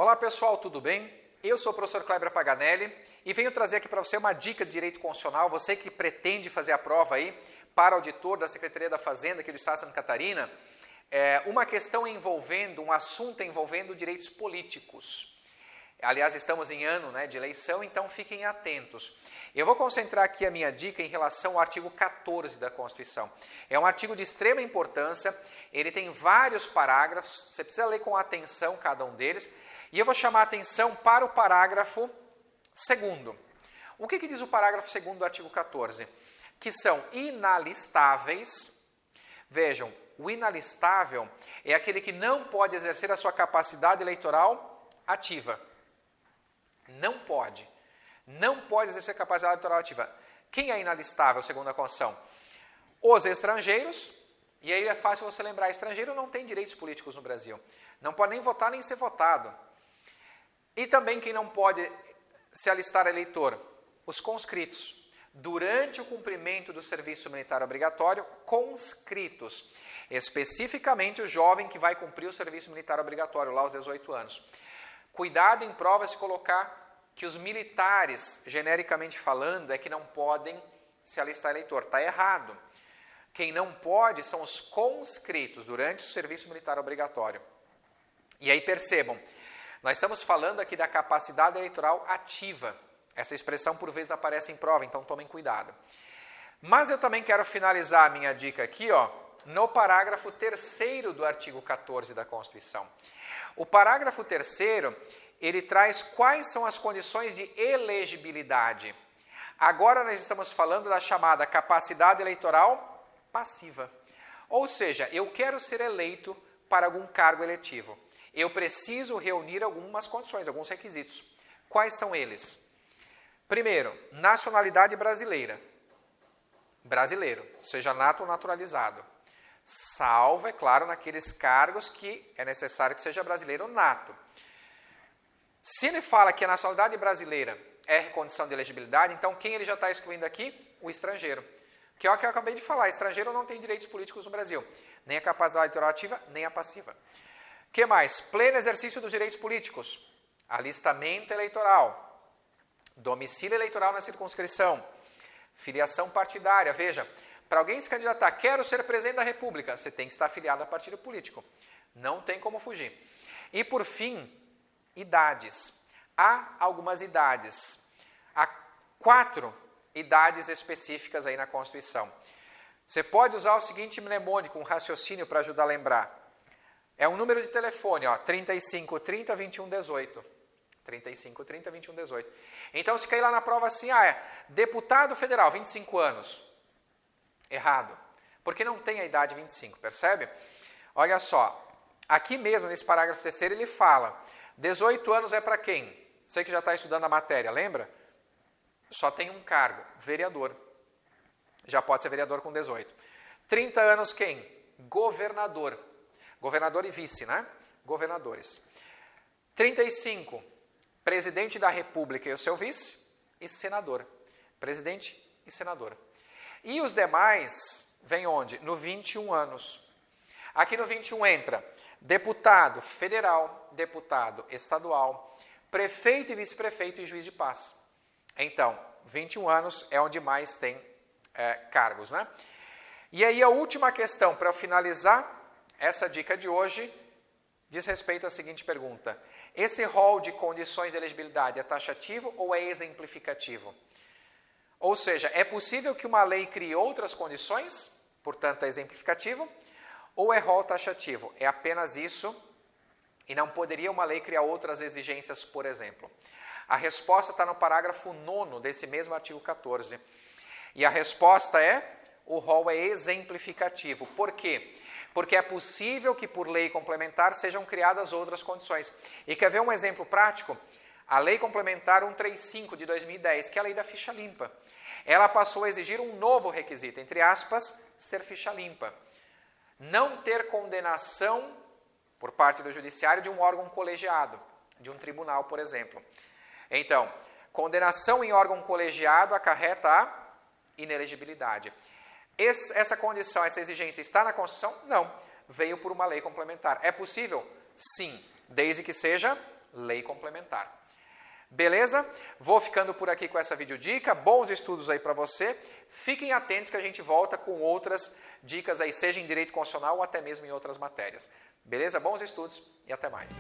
Olá pessoal, tudo bem? Eu sou o professor Kleber Paganelli e venho trazer aqui para você uma dica de direito constitucional, você que pretende fazer a prova aí para auditor da Secretaria da Fazenda aqui do Estado de Santa Catarina, uma questão envolvendo, um assunto envolvendo direitos políticos. Aliás, estamos em ano de eleição, então fiquem atentos. Eu vou concentrar aqui a minha dica em relação ao artigo 14 da Constituição. É um artigo de extrema importância, ele tem vários parágrafos, você precisa ler com atenção cada um deles, e eu vou chamar a atenção para o parágrafo 2º. O que diz o parágrafo 2º do artigo 14? Que são inalistáveis. Vejam, o inalistável é aquele que não pode exercer a sua capacidade eleitoral ativa. Não pode exercer capacidade eleitoral ativa. Quem é inalistável, segundo a Constituição? Os estrangeiros, e aí é fácil você lembrar, estrangeiro não tem direitos políticos no Brasil. Não pode nem votar, nem ser votado. E também quem não pode se alistar eleitor? Os conscritos. Durante o cumprimento do serviço militar obrigatório, conscritos. Especificamente o jovem que vai cumprir o serviço militar obrigatório, lá aos 18 anos. Cuidado em prova se colocar que os militares, genericamente falando, é que não podem se alistar eleitor. Está errado. Quem não pode são os conscritos durante o serviço militar obrigatório. E aí percebam, nós estamos falando aqui da capacidade eleitoral ativa. Essa expressão por vezes aparece em prova, então tomem cuidado. Mas eu também quero finalizar a minha dica aqui, no parágrafo 3º do artigo 14 da Constituição. O parágrafo 3º, ele traz quais são as condições de elegibilidade. Agora nós estamos falando da chamada capacidade eleitoral passiva. Ou seja, eu quero ser eleito para algum cargo eletivo. Eu preciso reunir algumas condições, alguns requisitos. Quais são eles? Primeiro, nacionalidade brasileira. Brasileiro, seja nato ou naturalizado. Salvo, é claro, naqueles cargos que é necessário que seja brasileiro nato. Se ele fala que a nacionalidade brasileira é condição de elegibilidade, então quem ele já está excluindo aqui? O estrangeiro. Que é o que eu acabei de falar, estrangeiro não tem direitos políticos no Brasil. Nem a capacidade eleitoral ativa, nem a passiva. O que mais? Pleno exercício dos direitos políticos. Alistamento eleitoral. Domicílio eleitoral na circunscrição. Filiação partidária. Veja, para alguém se candidatar, quero ser presidente da República, você tem que estar afiliado a partido político. Não tem como fugir. E por fim, idades. Há algumas idades. Há 4 idades específicas aí na Constituição. Você pode usar o seguinte mnemônico, um raciocínio para ajudar a lembrar. É um número de telefone, 35 30 21 18. 35 30 21 18. Então, se cair lá na prova assim, deputado federal, 25 anos. Errado, porque não tem a idade 25, percebe? Olha só, aqui mesmo nesse parágrafo 3º ele fala, 18 anos é para quem? Você que já está estudando a matéria, lembra? Só tem um cargo, vereador. Já pode ser vereador com 18. 30 anos quem? Governador. Governador e vice, né? Governadores. 35, presidente da República e o seu vice, e senador. Presidente e senador. E os demais, vem onde? No 21 anos. Aqui no 21 entra deputado federal, deputado estadual, prefeito e vice-prefeito e juiz de paz. Então, 21 anos é onde mais tem cargos, né? E aí a última questão, para finalizar essa dica de hoje, diz respeito à seguinte pergunta. Esse rol de condições de elegibilidade é taxativo ou é exemplificativo? Ou seja, é possível que uma lei crie outras condições, portanto é exemplificativo, ou é rol taxativo? É apenas isso e não poderia uma lei criar outras exigências, por exemplo? A resposta está no parágrafo 9º desse mesmo artigo 14. E a resposta é, o rol é exemplificativo. Por quê? Porque é possível que por lei complementar sejam criadas outras condições. E quer ver um exemplo prático? A Lei Complementar 135 de 2010, que é a lei da ficha limpa. Ela passou a exigir um novo requisito, entre aspas, ser ficha limpa. Não ter condenação por parte do judiciário de um órgão colegiado, de um tribunal, por exemplo. Então, condenação em órgão colegiado acarreta a inelegibilidade. Essa condição, essa exigência está na Constituição? Não. Veio por uma lei complementar. É possível? Sim, desde que seja lei complementar. Beleza? Vou ficando por aqui com essa videodica. Bons estudos aí para você. Fiquem atentos que a gente volta com outras dicas aí, seja em direito constitucional ou até mesmo em outras matérias. Beleza? Bons estudos e até mais.